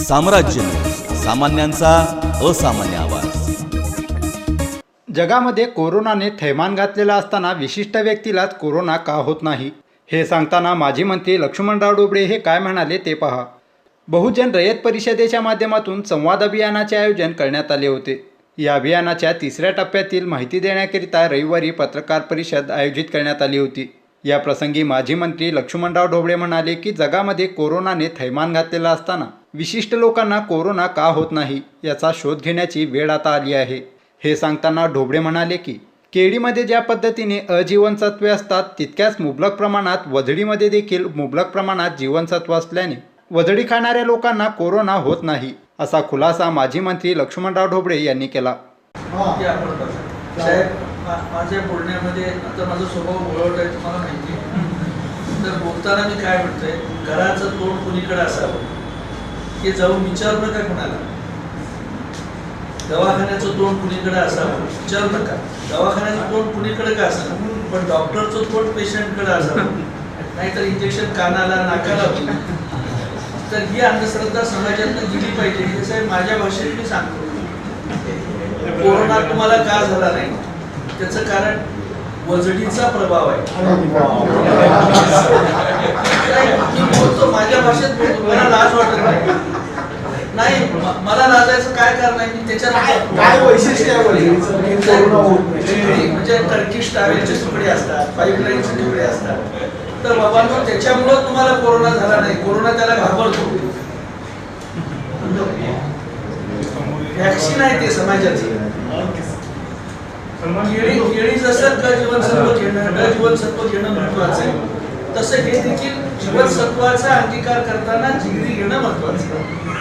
साम्राज्य न्यूज, सामान्यांचा असामान्य आवाज. जगामध्ये कोरोनाने थैमान घातलेला असताना विशिष्ट व्यक्तीलाच कोरोना का होत नाही हे सांगताना माजी मंत्री लक्ष्मणराव ढोबळे हे काय म्हणाले ते पहा. बहुजन रयत परिषदेच्या माध्यमातून संवाद अभियानाचे आयोजन करण्यात आले होते. या अभियानाच्या तिसऱ्या टप्प्यातील माहिती देण्याकरिता रविवारी पत्रकार परिषद आयोजित करण्यात आली होती. या प्रसंगी माजी मंत्री लक्ष्मणराव ढोबळे म्हणाले की जगामध्ये कोरोनाने थैमान घातलेला असताना विशिष्ट लोकांना कोरोना का होत नाही याचा शोध घेण्याची वेळ आता आली आहे. हे सांगताना ढोबळे म्हणाले की केळीमध्ये ज्या पद्धतीने अजीवनसत्वे असतात तितक्याच मुबलक प्रमाणात वजडीमध्ये देखील मुबलक प्रमाणात जीवनसत्व असल्याने वजडी खाणाऱ्या लोकांना कोरोना होत नाही, असा खुलासा माजी मंत्री लक्ष्मणराव ढोबळे यांनी केला. साहेब, माझ्या बोलण्यामध्ये आता माझा स्वभाव बोलवट आहे तुम्हाला माहिती आहे. तर बोलताना मी काय म्हणतोय, घराचं तोंड कुणीकडे असावं हे जाऊन विचारू नका कोणाला. दवाखान्याचं तोंड कुणीकडे असावं विचारू नका. दवाखान्याचं तोंड कुणीकडे का असावं, पण डॉक्टरचं तोंड पेशंटकडे असावं. नाहीतर इंजेक्शन कानाला नाकाला होईल. तर ही अंधश्रद्धा समाजातून गेली पाहिजे. हे साहेब माझ्या भाषेत मी सांगतो. कोरोना तुम्हाला का झाला नाही त्याचं कारण वजडीचा प्रभाव आहे. मी बोलतो माझ्या भाषेत बोलतो, मला लाज वाटत नाही. मला लाजायचं काय कारण आहे, मी त्याच्यात काय वैशिष्ट्य आहे म्हणजे टर्किश टावेलचे तुकडे असतात, पाईपलाईनचे तुकडे असतात. तर बाबांनो त्याच्यामुळं तुम्हाला कोरोना झाला नाही. कोरोना त्याला घाबरतो. वॅक्सिन आहे ते समाजाची. केळी जसं क जीवनसत्व घेणं, ड जीवनसत्व घेणं महत्वाचं आहे, तसं हे देखील जीवनसत्वाचा अंगीकार करताना जिगरी घेणं महत्वाचं आहे.